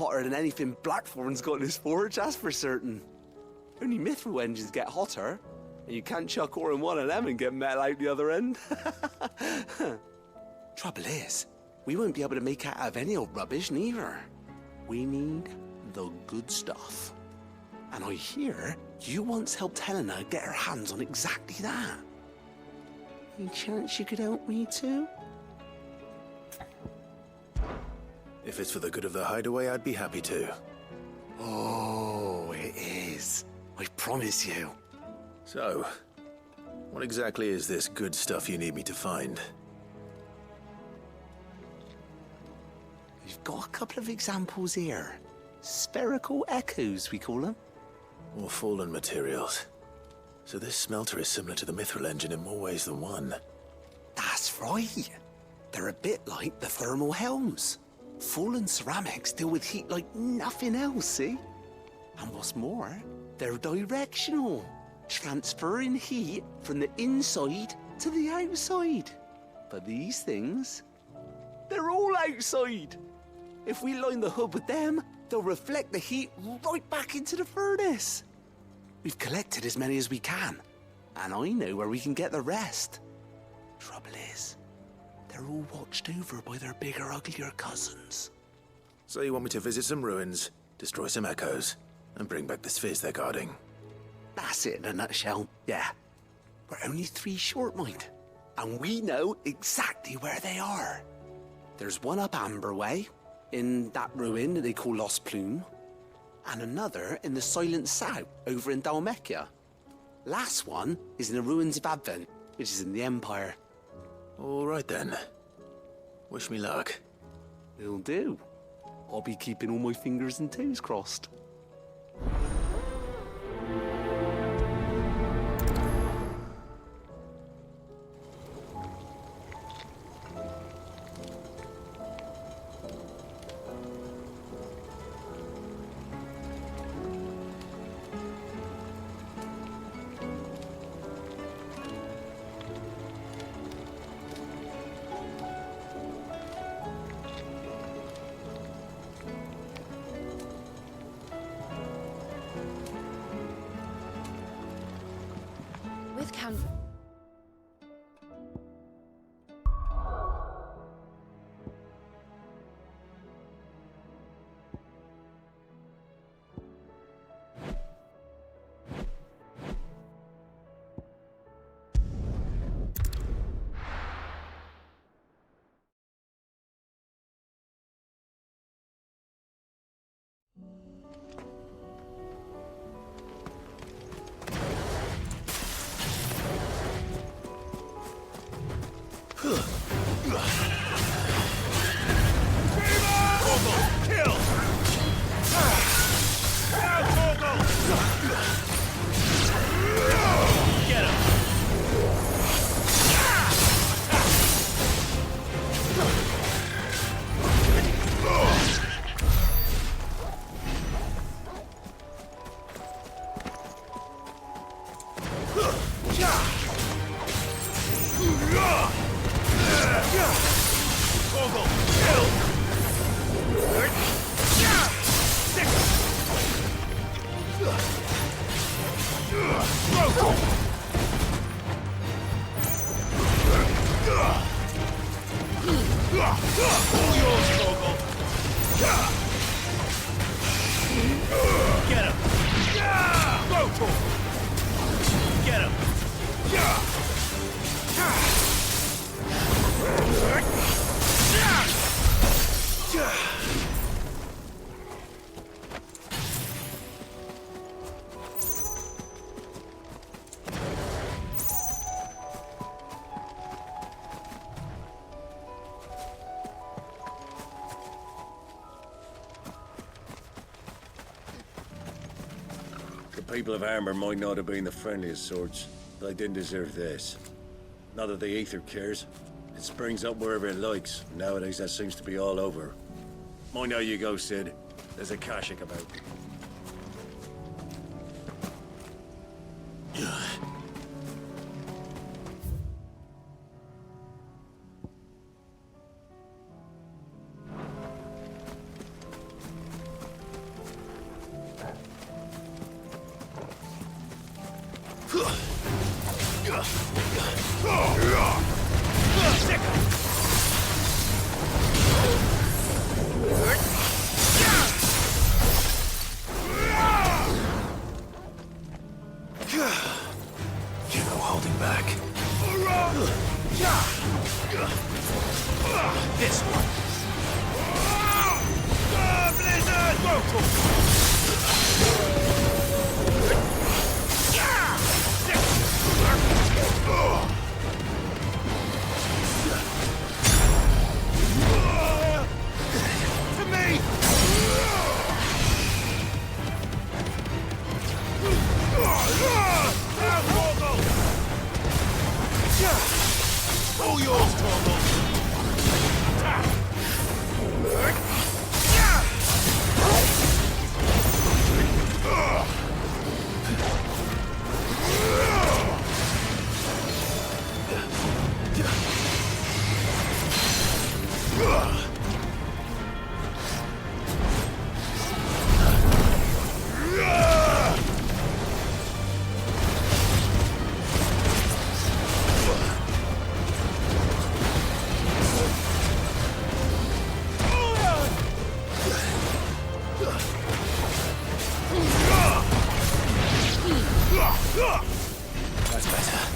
hotter than anything Blackthorn's got in his forge, that's for certain. Only mithril engines get hotter, and you can't chuck ore in one of them and get metal out the other end. Trouble is, we won't be able to make out of any old rubbish neither. We need the good stuff. And I hear you once helped Helena get her hands on exactly that. Any chance you could help me too? If it's for the good of the hideaway, I'd be happy to. Oh, it is. I promise you. So, what exactly is this good stuff you need me to find? We've got a couple of examples here. Spherical echoes, we call them. Or fallen materials. So this smelter is similar to the mithril engine in more ways than one. That's right. They're a bit like the thermal helms. Fallen ceramics deal with heat like nothing else, see? And what's more, they're directional, transferring heat from the inside to the outside. But these things, they're all outside. If we line the hood with them, they'll reflect the heat right back into the furnace. We've collected as many as we can, and I know where we can get the rest. Trouble is, they're all watched over by their bigger, uglier cousins. So you want me to visit some ruins, destroy some echoes, and bring back the spheres they're guarding? That's it in a nutshell, yeah. We're only 3 short, mind, and we know exactly where they are. There's one up Amber Way, in that ruin that they call Lost Plume, and another in the Silent South, over in Dalmekia. Last one is in the ruins of Advent, which is in the Empire. All right then. Wish me luck. Will do. I'll be keeping all my fingers and toes crossed. With Can... The people of Armor might not have been the friendliest sorts, but they didn't deserve this. Not that the Aether cares. It springs up wherever it likes. Nowadays, that seems to be all over. Mind how you go, Sid. There's a Kashik about. That's better.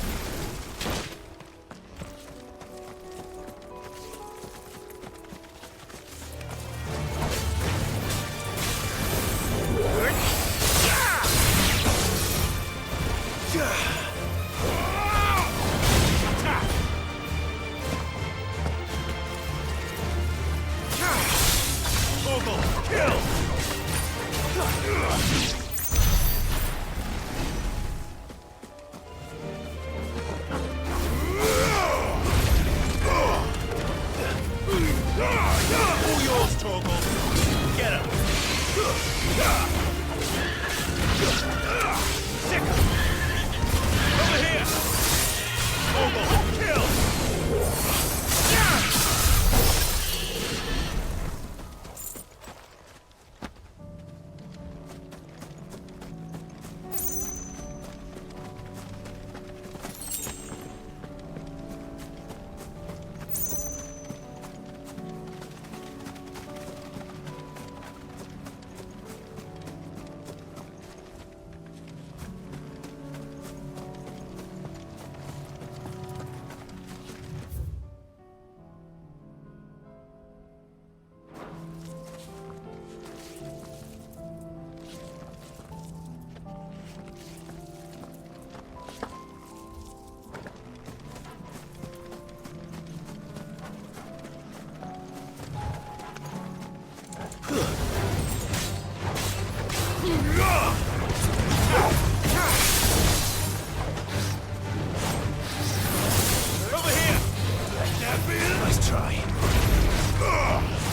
Nice try.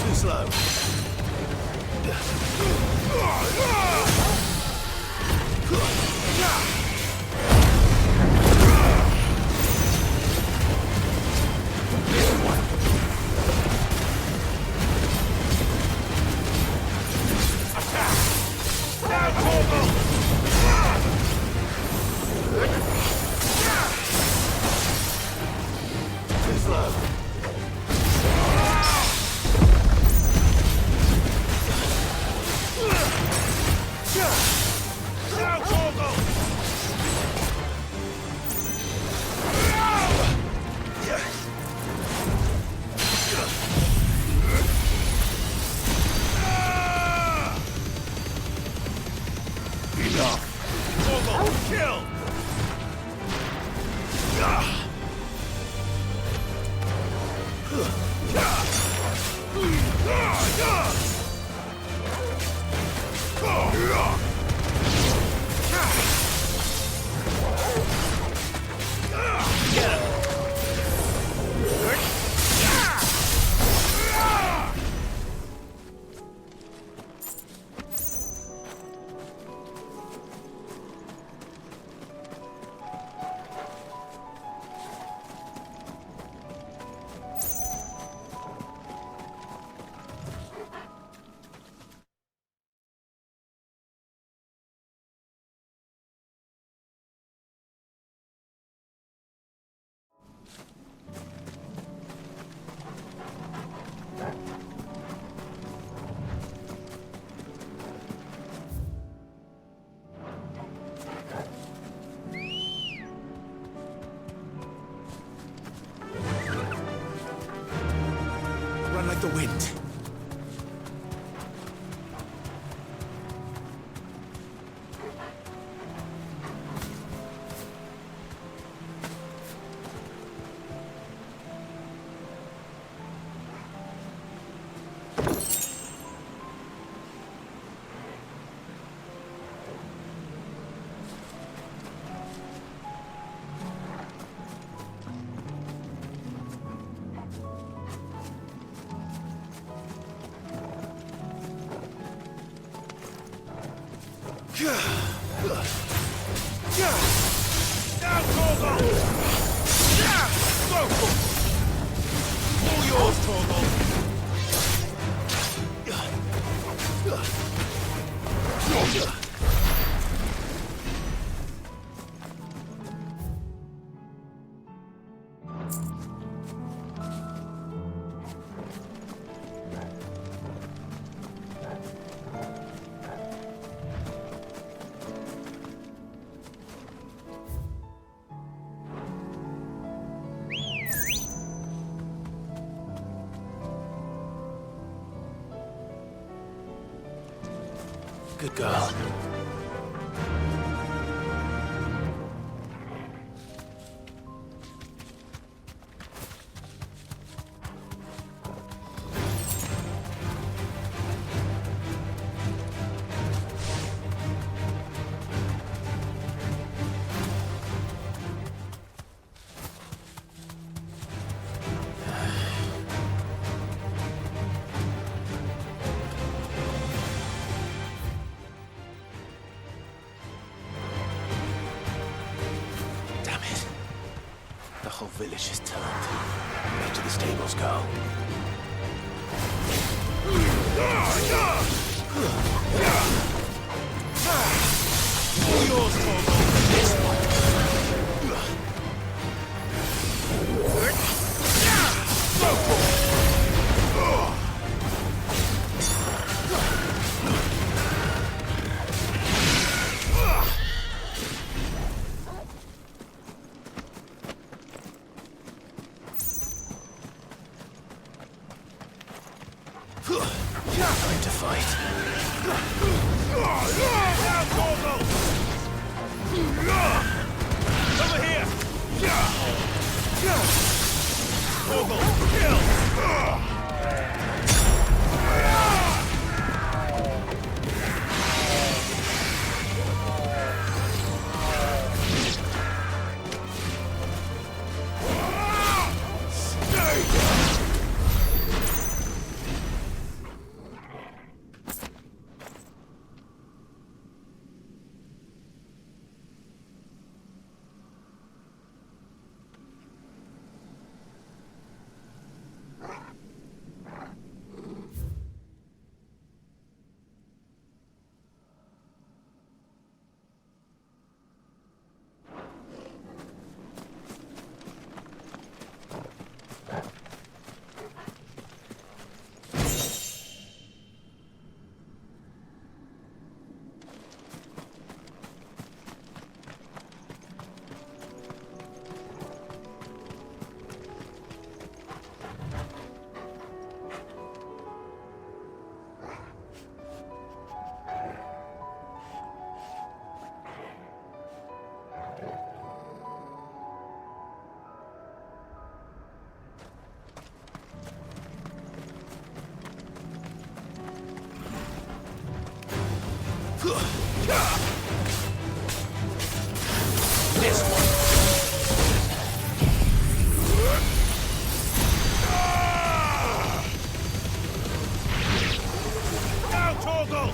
Too slow. Too slow. Down, Torgal! Go! All yours, Torgal! Good girl. The whole village is turned. Where do the stables go? All yours, Torgal! This one. Time to fight. Down, Torgal! Over here! Torgal, kill! This one. Down, Torgal!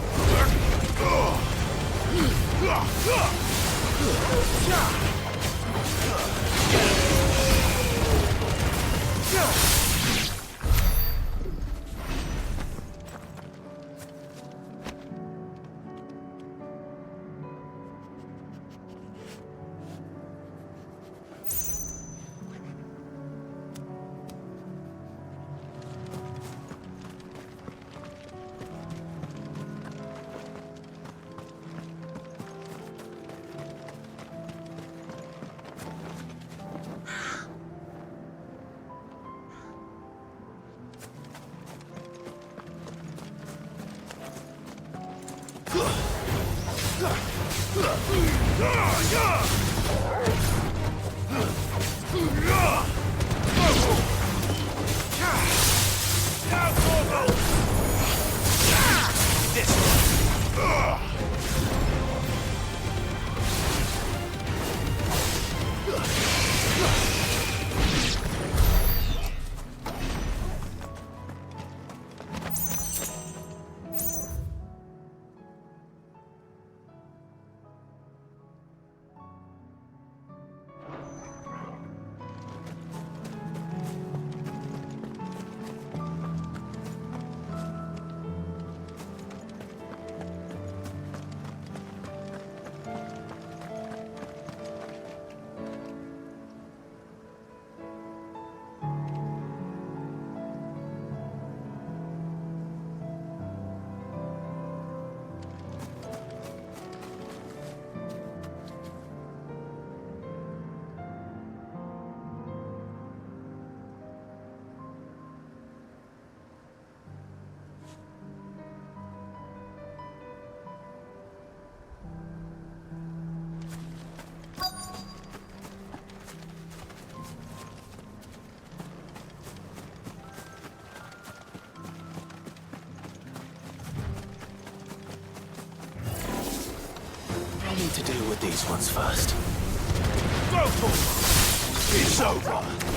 need to deal with these ones first. Go, Torgal! It's over!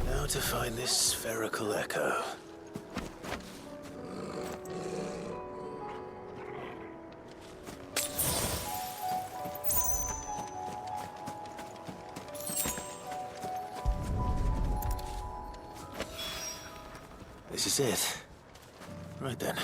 Now to find this spherical echo. This is it. Right then.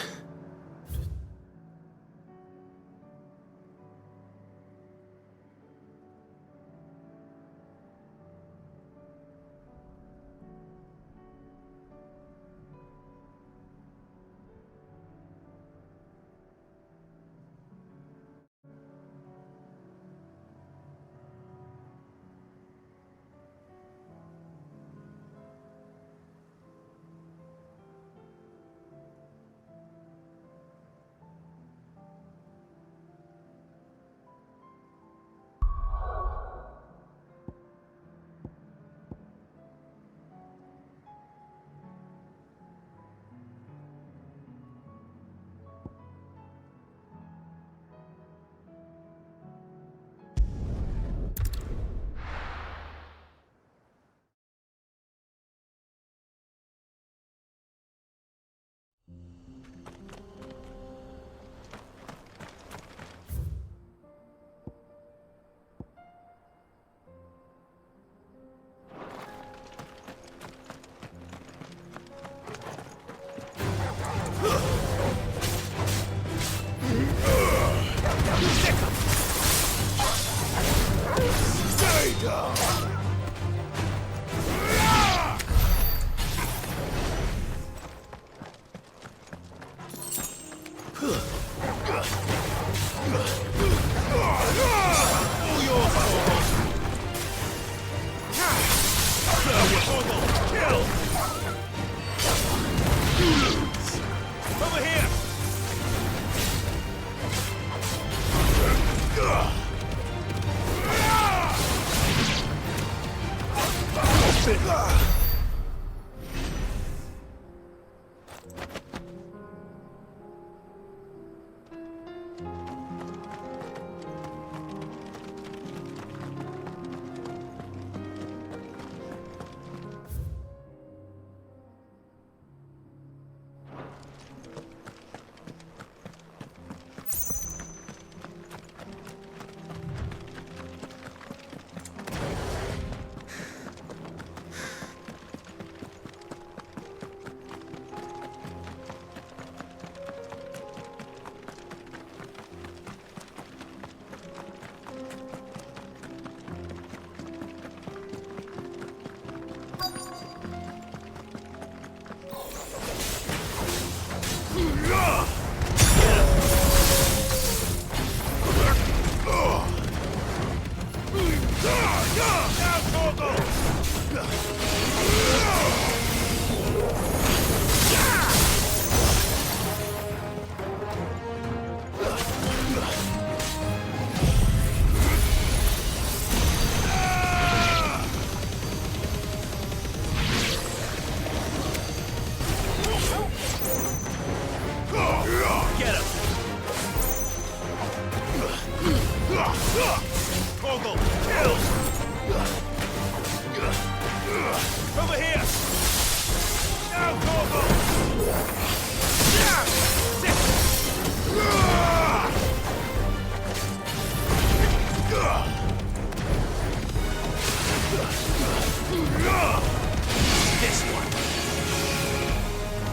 This one.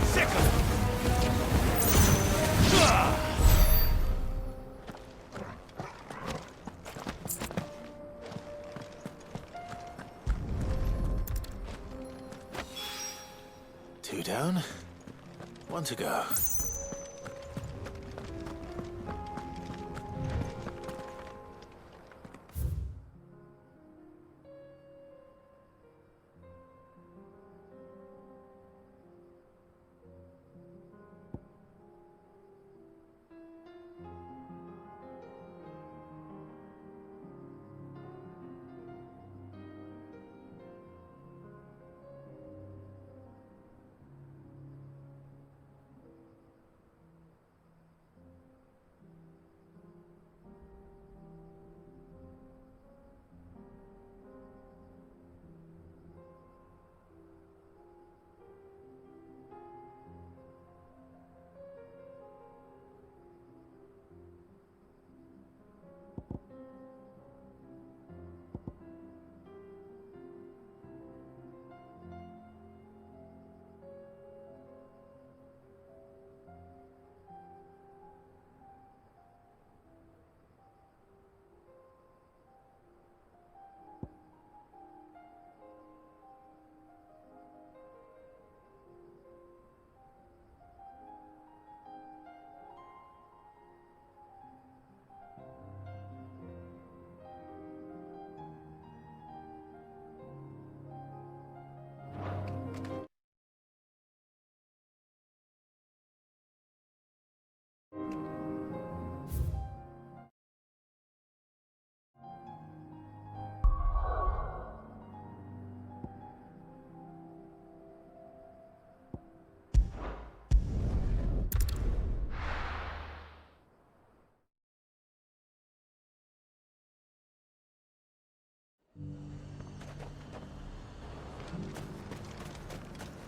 Second. Two down, one to go.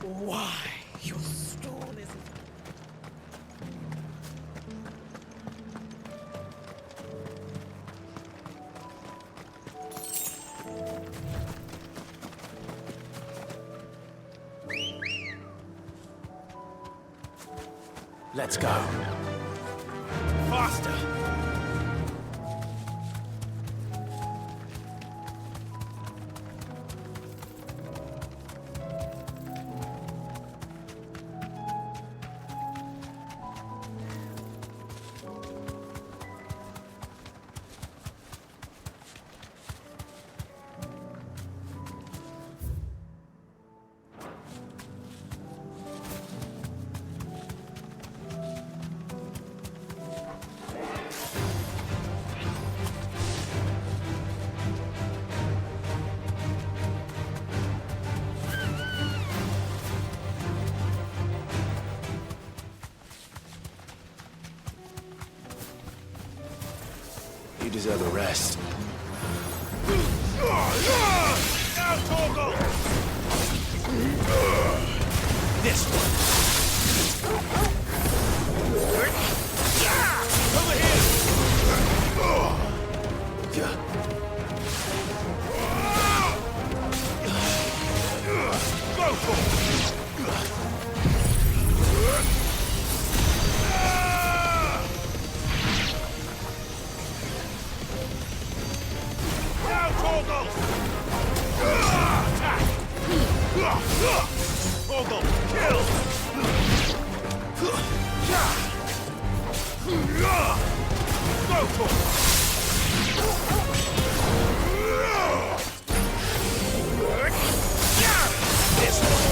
Why? Your stone is... Let's go. Faster. You deserve a rest. Now, Torgal! This one. Over here! Go for it! Now, Torgal! Attack! Torgal, kill! Go for it! This one!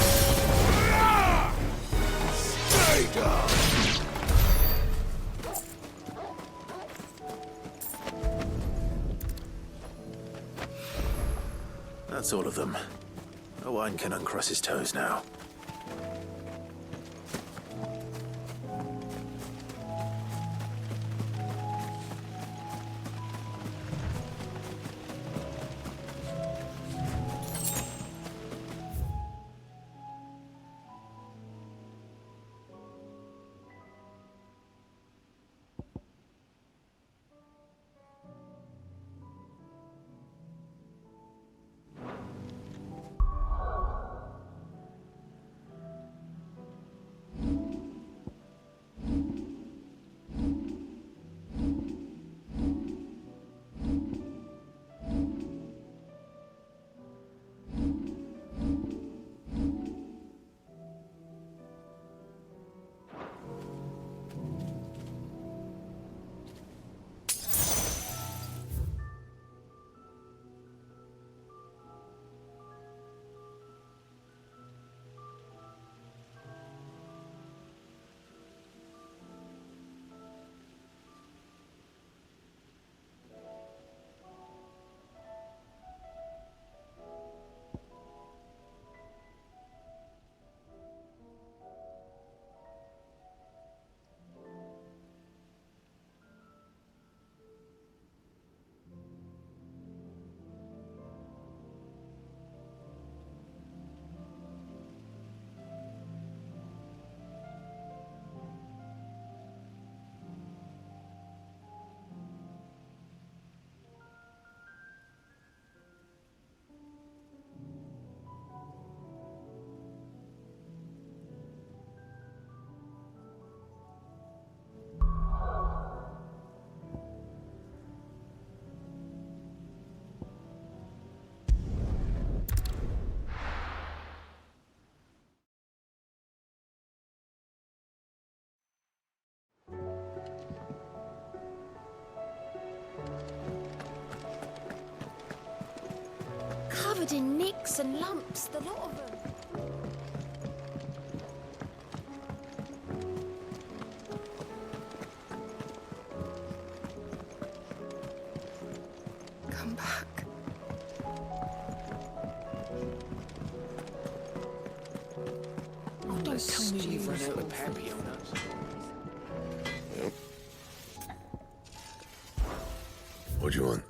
Stay down! That's all of them. Owain can uncross his toes now. covered in nicks and lumps, the lot of them. Come back. Oh, don't tell me you've run out of Papionas. What do you want?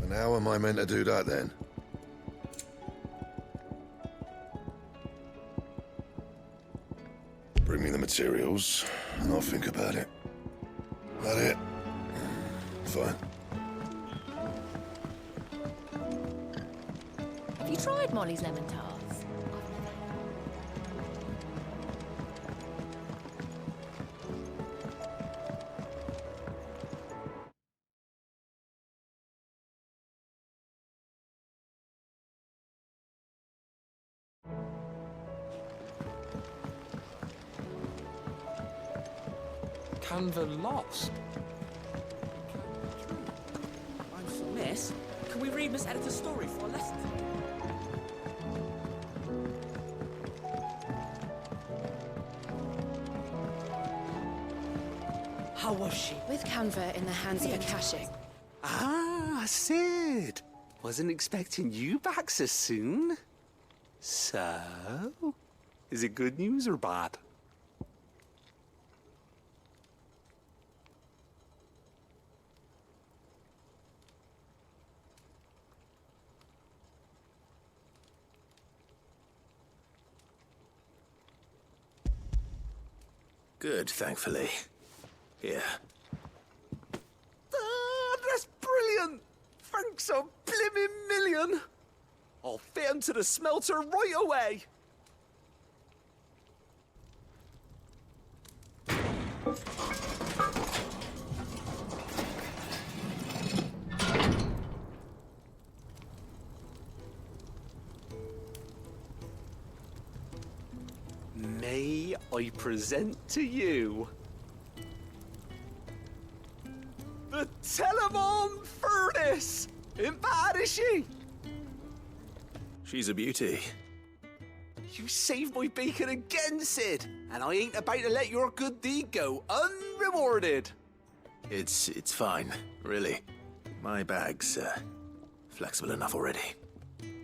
And how am I meant to do that then? Bring me the materials, and I'll think about it. That it? Fine. Have you tried Molly's lemon tarts? Canva lost. Miss, can we read Miss Editor's story for a lesson? How was she? With Canva in the hands of Akashic. Ah, Sid. Wasn't expecting you back so soon. So, is it good news or bad? Good, thankfully. Here. Ah, that's brilliant! Thanks a blimmin' million! I'll fit 'em to the smelter right away! May I present to you the Telemon Furnace! Ain't bad, is she? She's a beauty. You saved my bacon again, Sid, and I ain't about to let your good deed go unrewarded. It's fine, really. My bag's flexible enough already.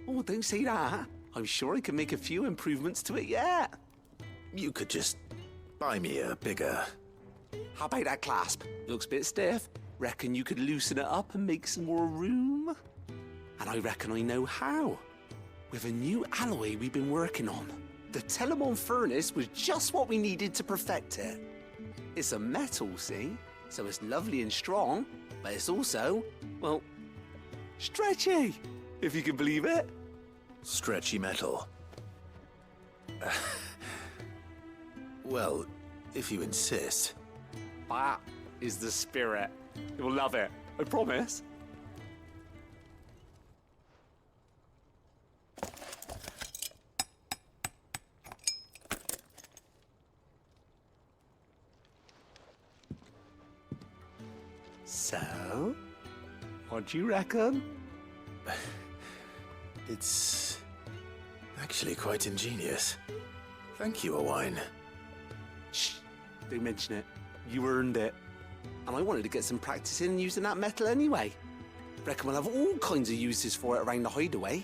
Oh, don't say that. I'm sure I can make a few improvements to it yet. You could just buy me a bigger... How about that clasp? Looks a bit stiff. Reckon you could loosen it up and make some more room? And I reckon I know how. With a new alloy we've been working on. The Telemon Furnace was just what we needed to perfect it. It's a metal, see? So it's lovely and strong, but it's also, well, stretchy, if you can believe it. Stretchy metal. Well, if you insist. That is the spirit. You'll love it, I promise. So, what do you reckon? It's actually quite ingenious. Thank you, Owain. Shh, don't mention it. You earned it. And I wanted to get some practice in using that metal anyway. Reckon we'll have all kinds of uses for it around the hideaway.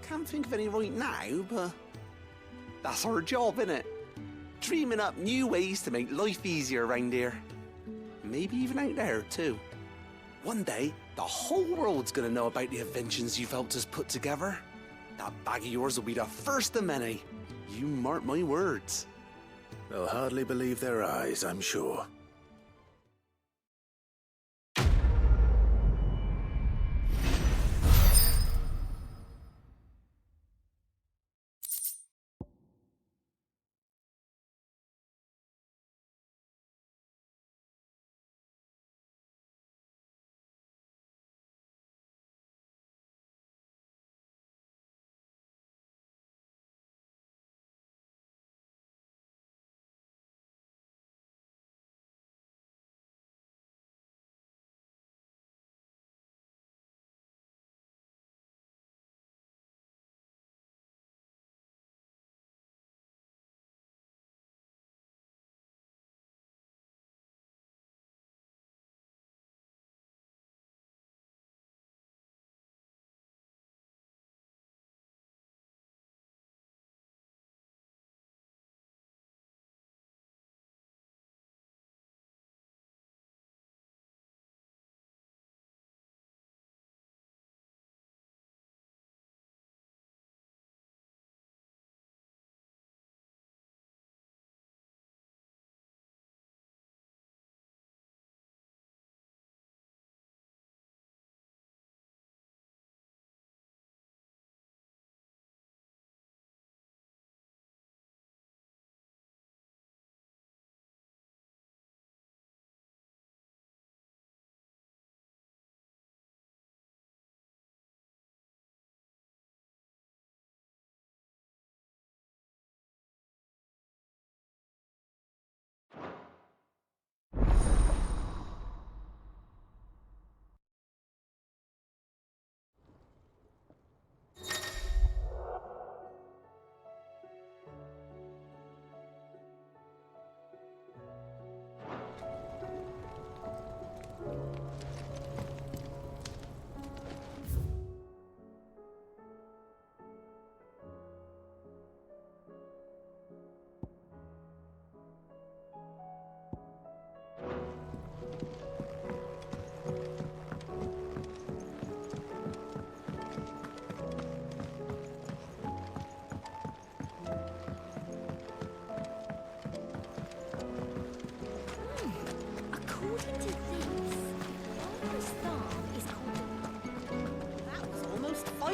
Can't think of any right now, but that's our job, innit? Dreaming up new ways to make life easier around here. Maybe even out there, too. One day, the whole world's gonna know about the inventions you've helped us put together. That bag of yours will be the first of many. You mark my words. They'll hardly believe their eyes, I'm sure.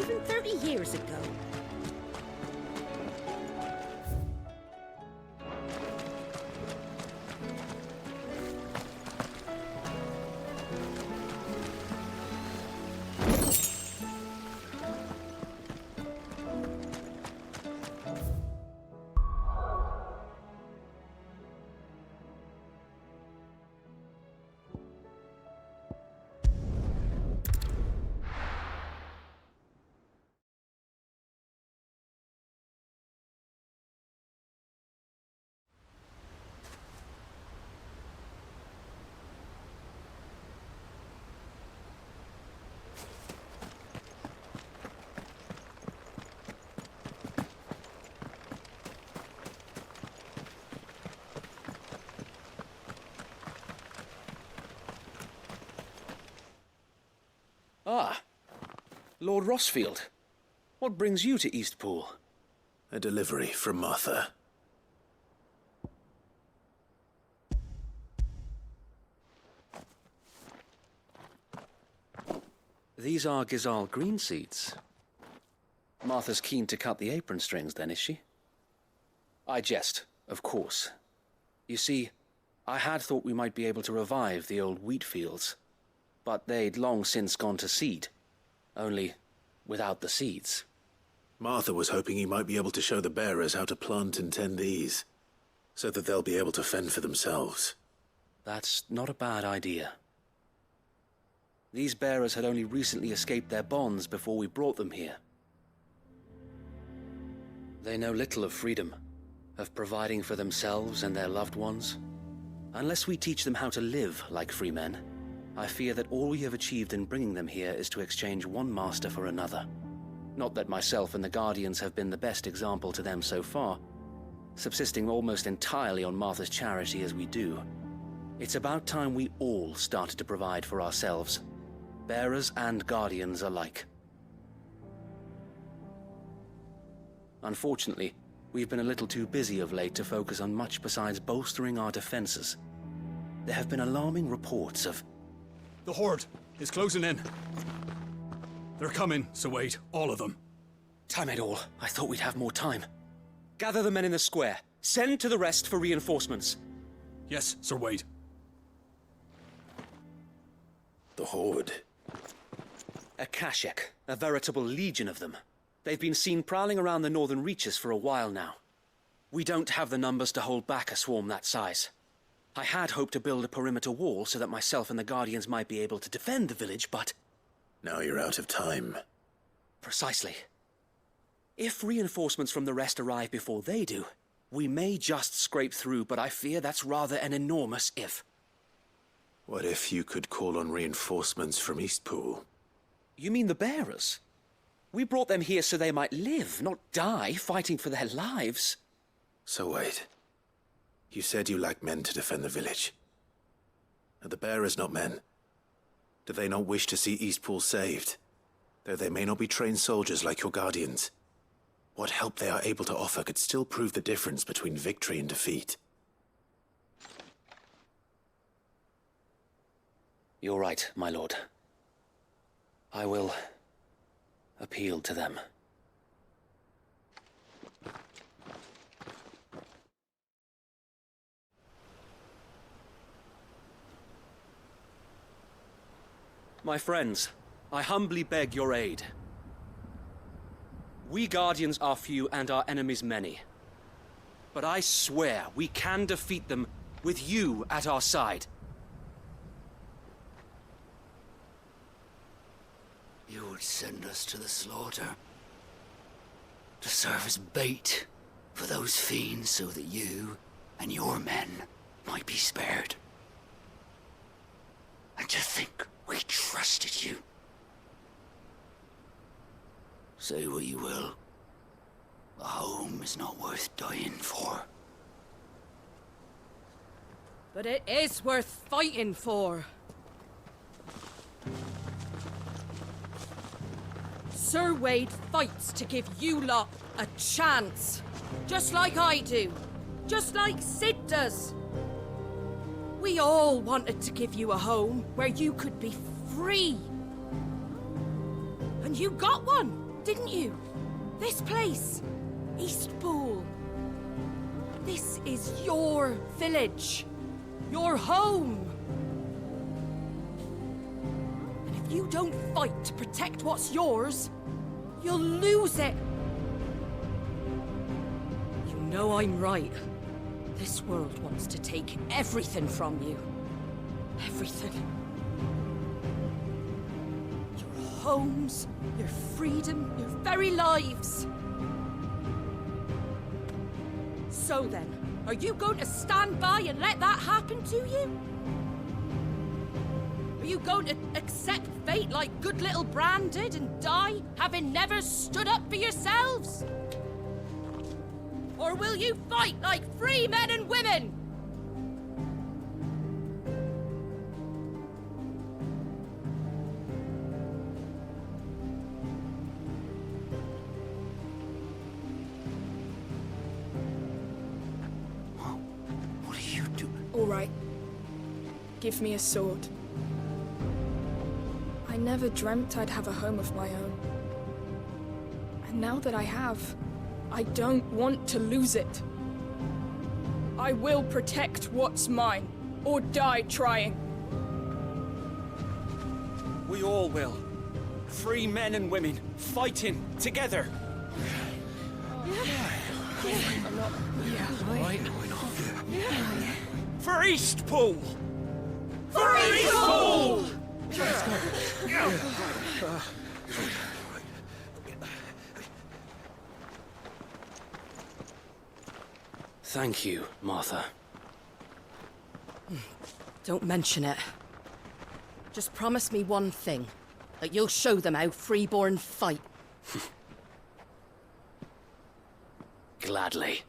even 30 years ago. Ah, Lord Rossfield. What brings you to Eastpool? A delivery from Martha. These are Gizal green seeds. Martha's keen to cut the apron strings then, is she? I jest, of course. You see, I had thought we might be able to revive the old wheat fields, but they'd long since gone to seed, only without the seeds. Martha was hoping he might be able to show the bearers how to plant and tend these, so that they'll be able to fend for themselves. That's not a bad idea. These bearers had only recently escaped their bonds before we brought them here. They know little of freedom, of providing for themselves and their loved ones. Unless we teach them how to live like free men, I fear that all we have achieved in bringing them here is to exchange one master for another. Not that myself and the Guardians have been the best example to them so far, subsisting almost entirely on Martha's charity as we do. It's about time we all started to provide for ourselves, bearers and Guardians alike. Unfortunately, we've been a little too busy of late to focus on much besides bolstering our defenses. There have been alarming reports of... The Horde is closing in. They're coming, so wait, all of them. Time it all. I thought we'd have more time. Gather the men in the square. Send to the rest for reinforcements. Yes, Sir Wade. The Horde? A Kashek, a veritable legion of them. They've been seen prowling around the northern reaches for a while now. We don't have the numbers to hold back a swarm that size. I had hoped to build a perimeter wall so that myself and the Guardians might be able to defend the village, but... Now you're out of time. Precisely. If reinforcements from the rest arrive before they do, we may just scrape through, but I fear that's rather an enormous if. What if you could call on reinforcements from Eastpool? You mean the bearers? We brought them here so they might live, not die, fighting for their lives. So wait. You said you lack men to defend the village. Are the bearers not men? Do they not wish to see Eastpool saved? Though they may not be trained soldiers like your Guardians, what help they are able to offer could still prove the difference between victory and defeat. You're right, my lord. I will appeal to them. My friends, I humbly beg your aid. We Guardians are few and our enemies many. But I swear we can defeat them with you at our side. You would send us to the slaughter, to serve as bait for those fiends so that you and your men might be spared. And to think we trusted you. Say what you will, a home is not worth dying for. But it is worth fighting for. Sir Wade fights to give you lot a chance. Just like I do. Just like Sid does. We all wanted to give you a home where you could be free. And you got one. didn't you? This place, Eastpool. This is your village, your home. And if you don't fight to protect what's yours, you'll lose it. You know I'm right. This world wants to take everything from you. Everything. Your homes, your freedom, your very lives. So then, are you going to stand by and let that happen to you? Are you going to accept fate like good little Bran did and die, having never stood up for yourselves? Or will you fight like free men and women? What are you doing? All right. Give me a sword. I never dreamt I'd have a home of my own. And now that I have, I don't want to lose it. I will protect what's mine, or die trying. We all will. Free men and women, fighting together. For Eastpool! For Eastpool! Thank you, Martha. Don't mention it. Just promise me one thing. That you'll show them how freeborn fight. Gladly.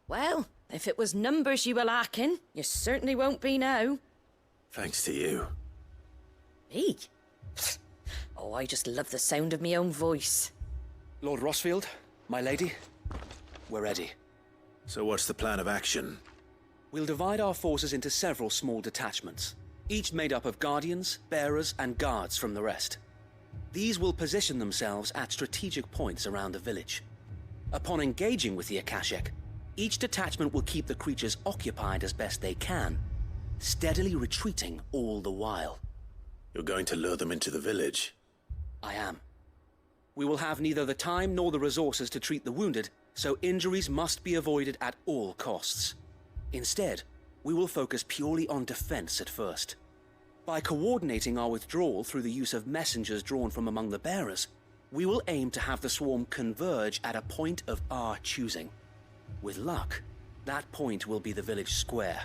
Well, if it was numbers you were lacking, you certainly won't be now. Thanks to you. Me? Oh, I just love the sound of my own voice. Lord Rossfield, my lady, we're ready. So what's the plan of action? We'll divide our forces into several small detachments, each made up of guardians, bearers, and guards from the rest. These will position themselves at strategic points around the village. Upon engaging with the Akashic, each detachment will keep the creatures occupied as best they can, steadily retreating all the while. You're going to lure them into the village? I am. We will have neither the time nor the resources to treat the wounded, so injuries must be avoided at all costs. Instead, we will focus purely on defense at first. By coordinating our withdrawal through the use of messengers drawn from among the bearers, we will aim to have the swarm converge at a point of our choosing. With luck, that point will be the village square,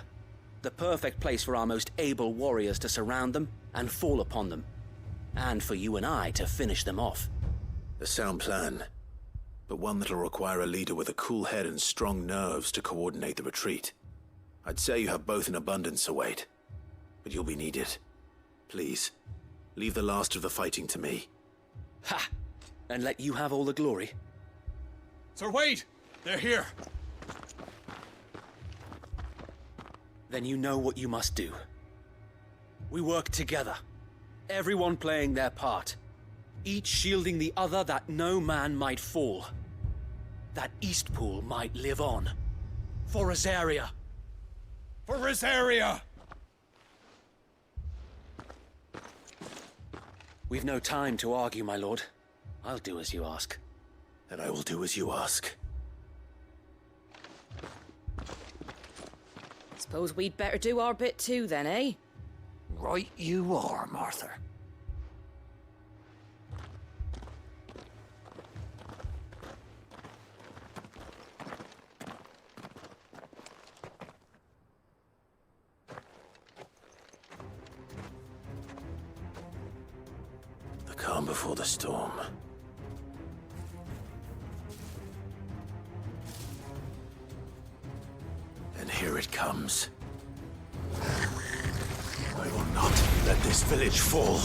the perfect place for our most able warriors to surround them and fall upon them, and for you and I to finish them off. A sound plan, but one that'll require a leader with a cool head and strong nerves to coordinate the retreat. I'd say you have both in abundance, Await, but you'll be needed. Please, leave the last of the fighting to me. Ha! And let you have all the glory? Sir Wade! They're here! Then you know what you must do. We work together, everyone playing their part, each shielding the other that no man might fall, that Eastpool might live on. For Rosaria! For Rosaria! We've no time to argue, my lord. I'll do as you ask. And I will do as you ask. Suppose we'd better do our bit too then, eh? Right you are, Martha. The calm before the storm. And here it comes. I will not let this village fall.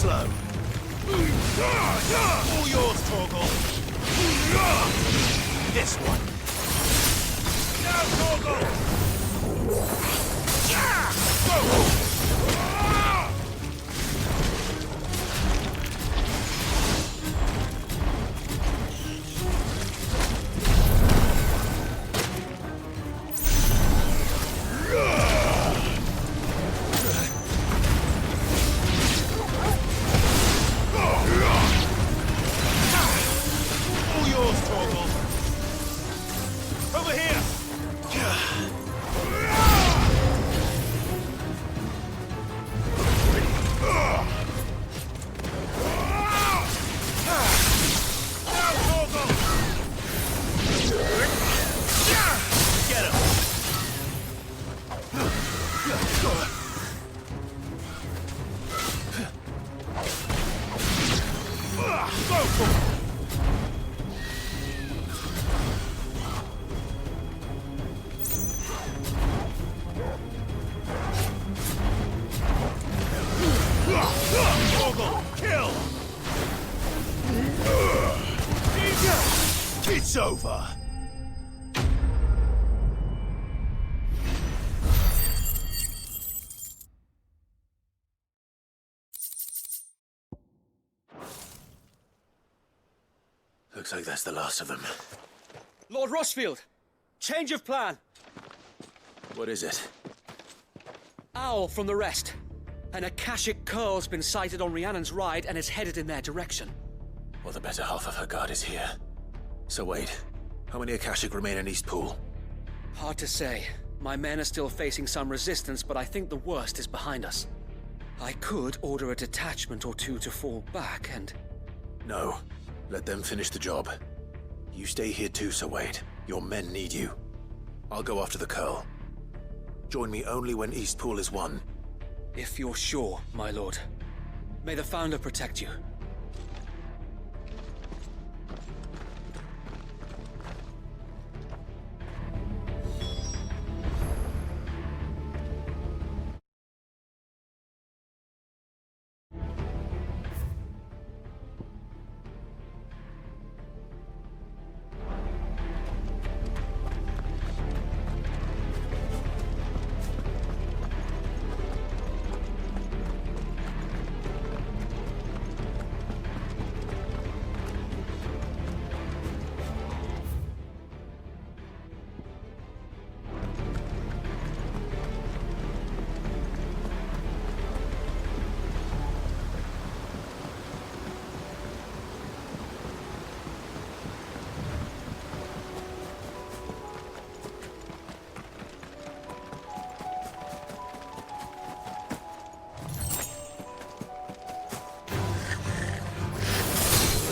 slow. All yours, Torgal. This one. Now, Torgal. All yours, Torgal. Over here. Kill! It's over. Looks like that's the last of them. Lord Rossfield! Change of plan! What is it? Owl from the rest. An Akashic curl's been sighted on Rhiannon's ride and is headed in their direction. Well, the better half of her guard is here. So wait, how many Akashic remain in Eastpool? Hard to say. My men are still facing some resistance, but I think the worst is behind us. I could order a detachment or two to fall back and... No. Let them finish the job. You stay here too, Sir Wade. Your men need you. I'll go after the Curl. Join me only when Eastpool is won. If you're sure, my lord. May the Founder protect you.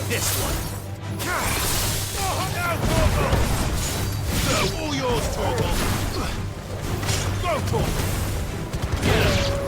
This one. Now, Torgal! So, all yours, Torgal. Go, Torgal! Get him!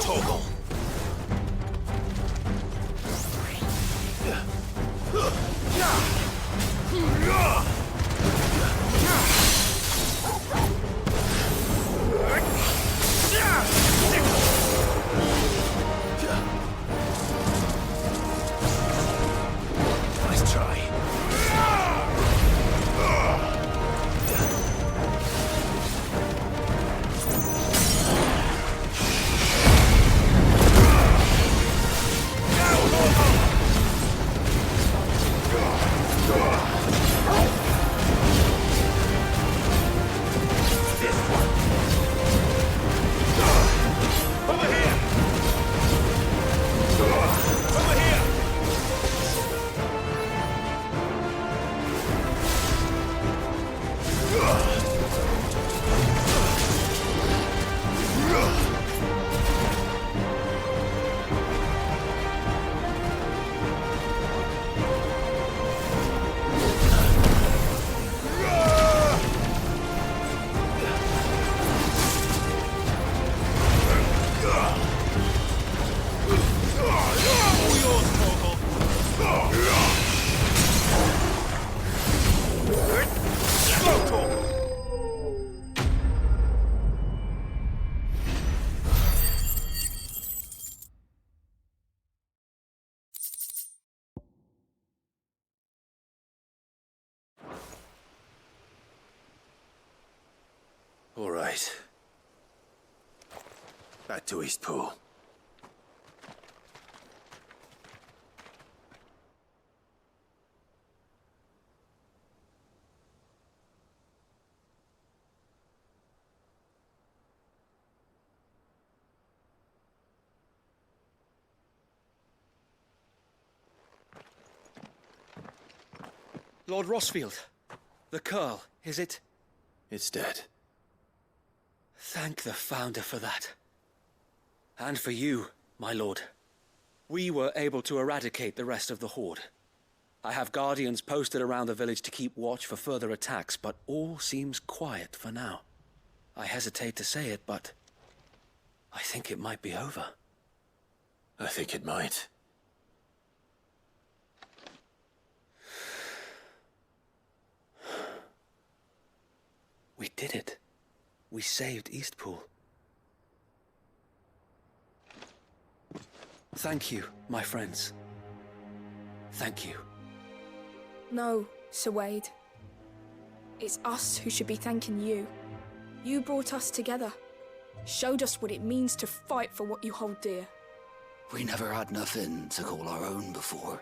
Torgal! Nice try. All right. Back to Eastpool. Lord Rossfield, the Curl, is it? It's dead. Thank the Founder for that. And for you, my lord. We were able to eradicate the rest of the Horde. I have guardians posted around the village to keep watch for further attacks, but all seems quiet for now. I hesitate to say it, but I think it might be over. I think it might. We did it. We saved Eastpool. Thank you, my friends. Thank you. No, Sir Wade. It's us who should be thanking you. You brought us together. Showed us what it means to fight for what you hold dear. We never had nothing to call our own before.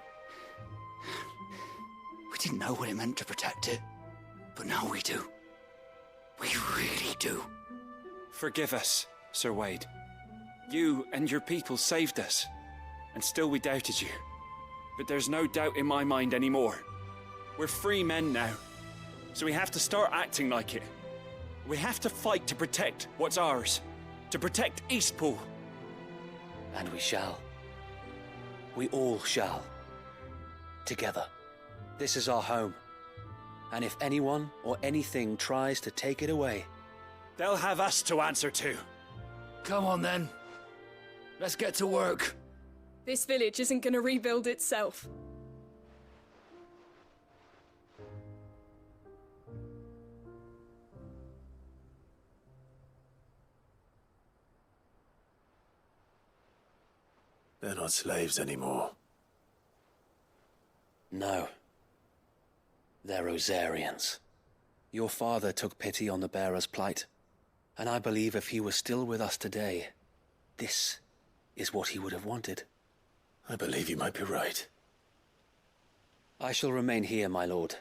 We didn't know what it meant to protect it, but now we do. We really do. Forgive us, Sir Wade. You and your people saved us, and still we doubted you. But there's no doubt in my mind anymore. We're free men now, so we have to start acting like it. We have to fight to protect what's ours, to protect Eastpool. And we shall. We all shall. Together. This is our home. And if anyone or anything tries to take it away, they'll have us to answer to. Come on then. Let's get to work. This village isn't gonna rebuild itself. They're not slaves anymore. no. They're Rosarians. Your father took pity on the bearer's plight, and I believe if he were still with us today, this is what he would have wanted. I believe you might be right. I shall remain here, my lord,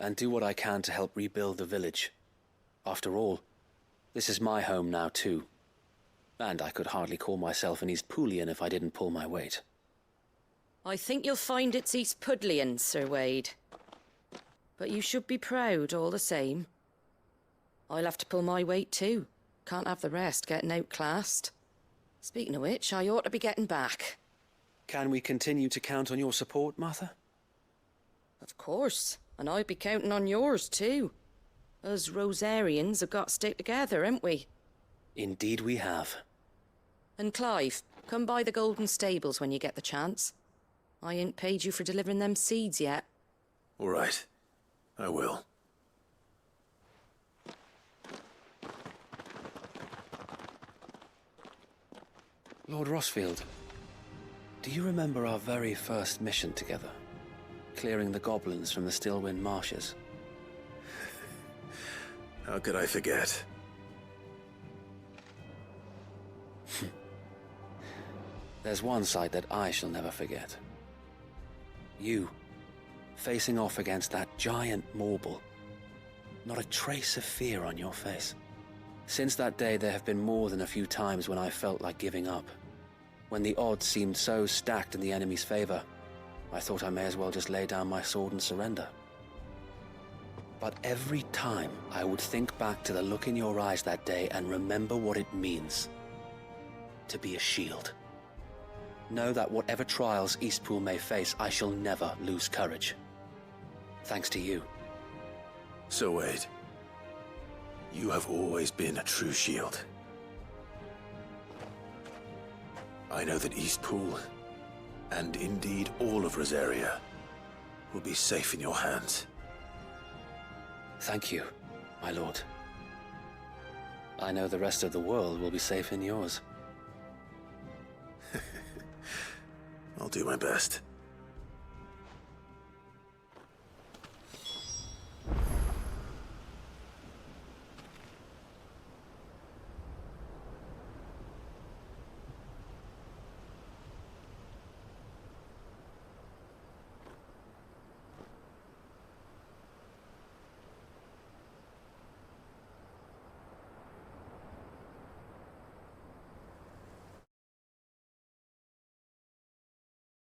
and do what I can to help rebuild the village. After all, this is my home now too, and I could hardly call myself an Eastpoolian if I didn't pull my weight. I think you'll find it's Eastpudlian, Sir Wade. But you should be proud all the same. I'll have to pull my weight too. Can't have the rest getting outclassed. Speaking of which, I ought to be getting back. Can we continue to count on your support, Martha? Of course, and I'll be counting on yours too. Us Rosarians have got to stick together, haven't we? Indeed we have. And Clive, come by the Golden Stables when you get the chance. I ain't paid you for delivering them seeds yet. All right. I will. Lord Rossfield, do you remember our very first mission together? Clearing the goblins from the Stillwind marshes? How could I forget? There's one sight that I shall never forget. You, facing off against that giant Morble. Not a trace of fear on your face. Since that day, there have been more than a few times when I felt like giving up. When the odds seemed so stacked in the enemy's favor, I thought I may as well just lay down my sword and surrender. But every time, I would think back to the look in your eyes that day and remember what it means to be a shield. Know that whatever trials Eastpool may face, I shall never lose courage. Thanks to you. So Wade, you have always been a true shield. I know that Eastpool, and indeed all of Rosaria, will be safe in your hands. Thank you, my lord. I know the rest of the world will be safe in yours. I'll do my best.